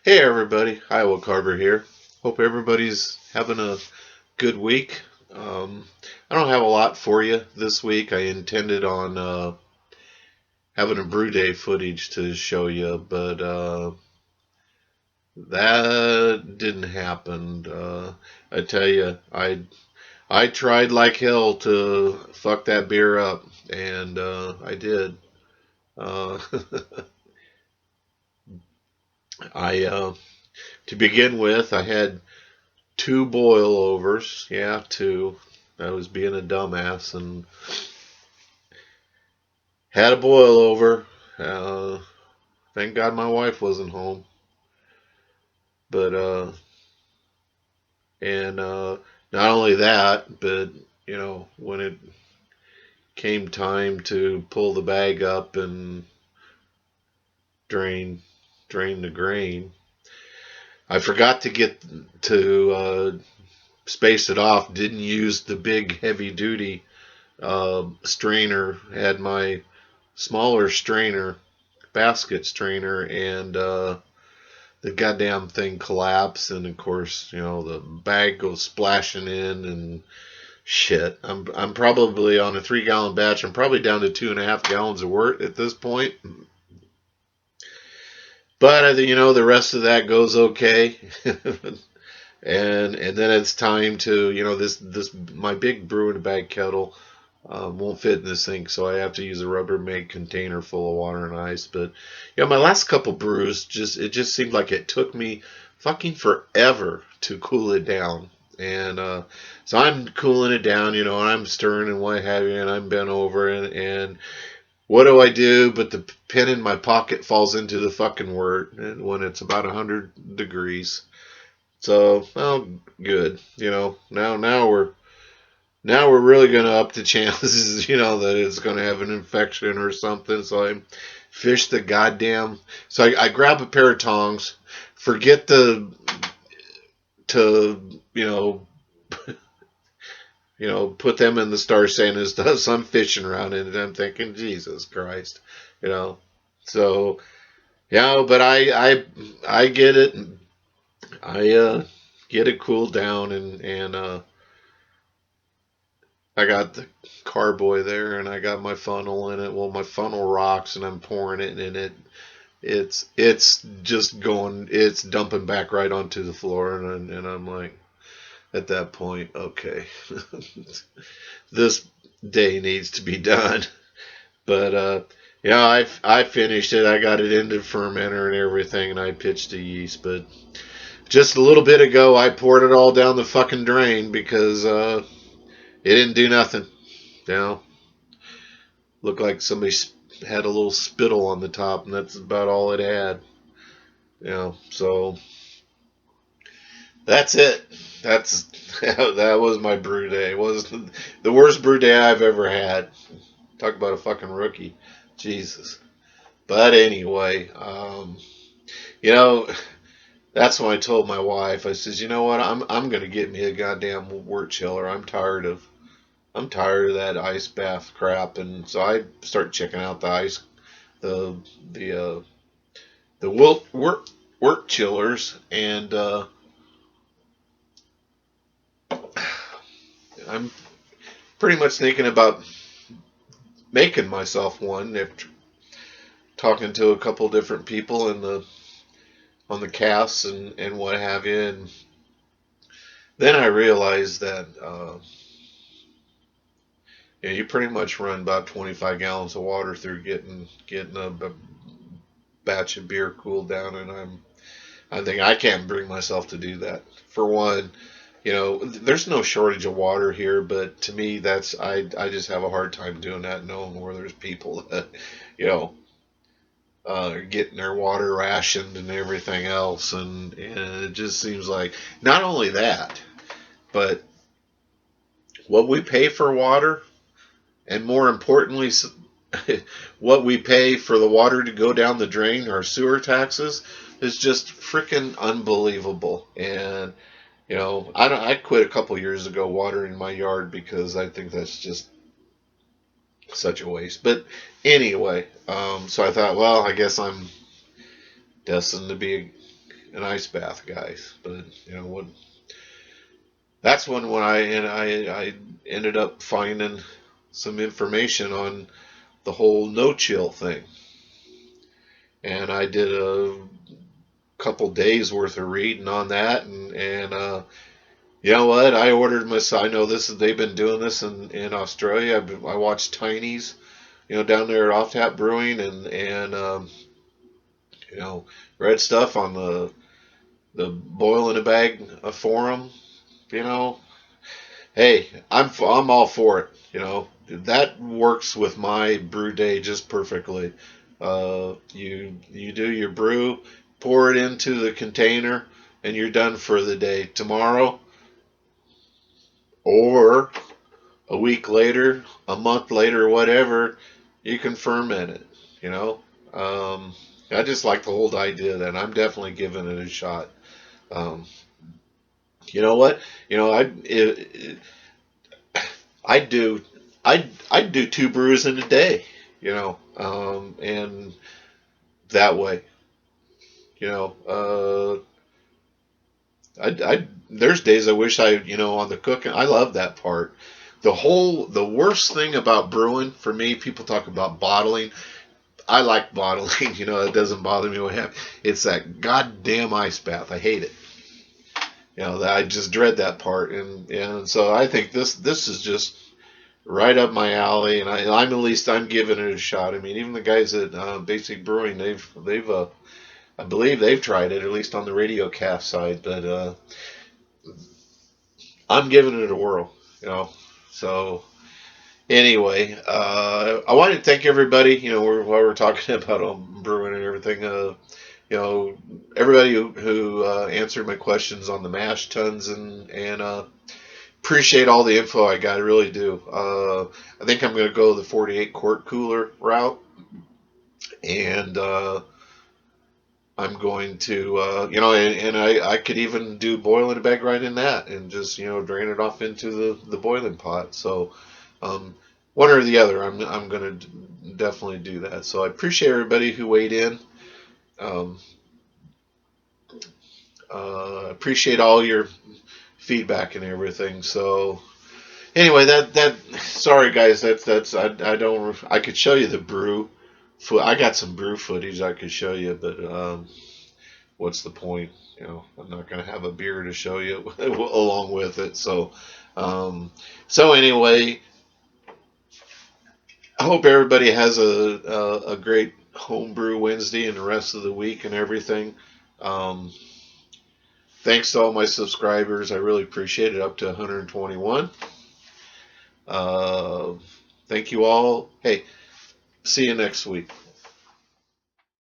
Hey everybody, Iowa Carver here. Hope everybody's having a good week. I don't have a lot for you this week. I intended on having a brew day footage to show you, but that didn't happen. I tell you, I tried like hell to fuck that beer up, and I did. Uh, I To begin with, I had two boil overs. Yeah, two. I was being a dumbass and had a boil over. Uh, thank God my wife wasn't home. But and not only that, but when it came time to pull the bag up and drain drain the grain, I forgot to get to space it off. Didn't use the big heavy duty strainer. Had my smaller strainer, basket strainer, and the goddamn thing collapsed. And of course, the bag goes splashing in and shit. I'm probably on a 3 gallon batch. I'm probably down to 2.5 gallons of wort at this point. But the rest of that goes okay. And then it's time to this my big brew in a bag kettle won't fit in the sink, so I have to use a Rubbermaid container full of water and ice. But my last couple brews just seemed like it took me fucking forever to cool it down. And so I'm cooling it down, and I'm stirring and what have you, and I'm bent over, and what do I do? But the pin in my pocket falls into the fucking wort when it's about 100 degrees. So, well, good. Now we're really going to up the chances, that it's going to have an infection or something. So I fish the goddamn. So I grab a pair of tongs, forget to put them in the Star Santas. So I'm fishing around it, and I'm thinking, Jesus Christ, you know. So but I get it. I get it cooled down, and I got the carboy there, and I got my funnel in it. Well, my funnel rocks, and I'm pouring it, and it's just going, it's dumping back right onto the floor, and I'm like, at that point, okay, this day needs to be done. But I finished it. I got it into fermenter and everything, and I pitched the yeast. But just a little bit ago, I poured it all down the fucking drain because it didn't do nothing. You know, looked like somebody had a little spittle on the top, and that's about all it had. So that's it. That's that was my brew day. It was the worst brew day I've ever had. Talk about a fucking rookie, Jesus. But anyway, you know, that's when I told my wife. I says, you know what? I'm gonna get me a goddamn wort chiller. I'm tired of that ice bath crap, and so I start checking out the the uh, the wort chillers, and I'm pretty much thinking about making myself one. After talking to a couple different people in the on the casts and what have you, and then I realized that you pretty much run about 25 gallons of water through getting a batch of beer cooled down, and I think I can't bring myself to do that. For one, there's no shortage of water here, but to me, I just have a hard time doing that, knowing where there's people that, you know, are getting their water rationed and everything else, and it just seems like not only that, but what we pay for water, and more importantly, what we pay for the water to go down the drain, our sewer taxes, is just freaking unbelievable. And I quit a couple years ago watering my yard because I think that's just such a waste. But anyway, so I thought, well, I guess I'm destined to be an ice bath, guys. But what? That's when I ended up finding some information on the whole no chill thing, and I did a couple days worth of reading on that, and you know what? I ordered myself. I know they've been doing this in Australia. I watched Tiny's, down there at Off Tap Brewing, and you know, read stuff on the boil in a bag forum. You know, hey, I'm all for it. That works with my brew day just perfectly. You do your brew, pour it into the container, and you're done for the day. Tomorrow, or a week later, a month later, whatever, you can ferment it. You know, um, I just like the whole idea that I'm definitely giving it a shot. Um, you know what? I'd do I'd do two brews in a day. And that way, you know, there's days I wish on the cooking. I love that part. The worst thing about brewing for me, people talk about bottling. I like bottling. It doesn't bother me what happens. It's that goddamn ice bath. I hate it. I just dread that part, and so I think this is just right up my alley, and I'm at least I'm giving it a shot. I mean, even the guys at Basic Brewing, they've I believe they've tried it, at least on the radio cast side, but I'm giving it a whirl. So anyway, I wanted to thank everybody. While we're talking about brewing and everything. Everybody who answered my questions on the mash tuns and appreciate all the info I got. I really do. I think I'm going to go the 48 quart cooler route, and I'm going to, and I could even do boil in a bag right in that, and just drain it off into the boiling pot. So, one or the other, I'm going to definitely do that. So I appreciate everybody who weighed in. Um, appreciate all your feedback and everything. So anyway, that sorry guys, I don't I could show you the brew. I got some brew footage I could show you, but what's the point? I'm not going to have a beer to show you along with it. So anyway, I hope everybody has a great homebrew Wednesday and the rest of the week and everything. Um, Thanks to all my subscribers. I really appreciate it. Up to 121. Uh, Thank you all. Hey, see you next week.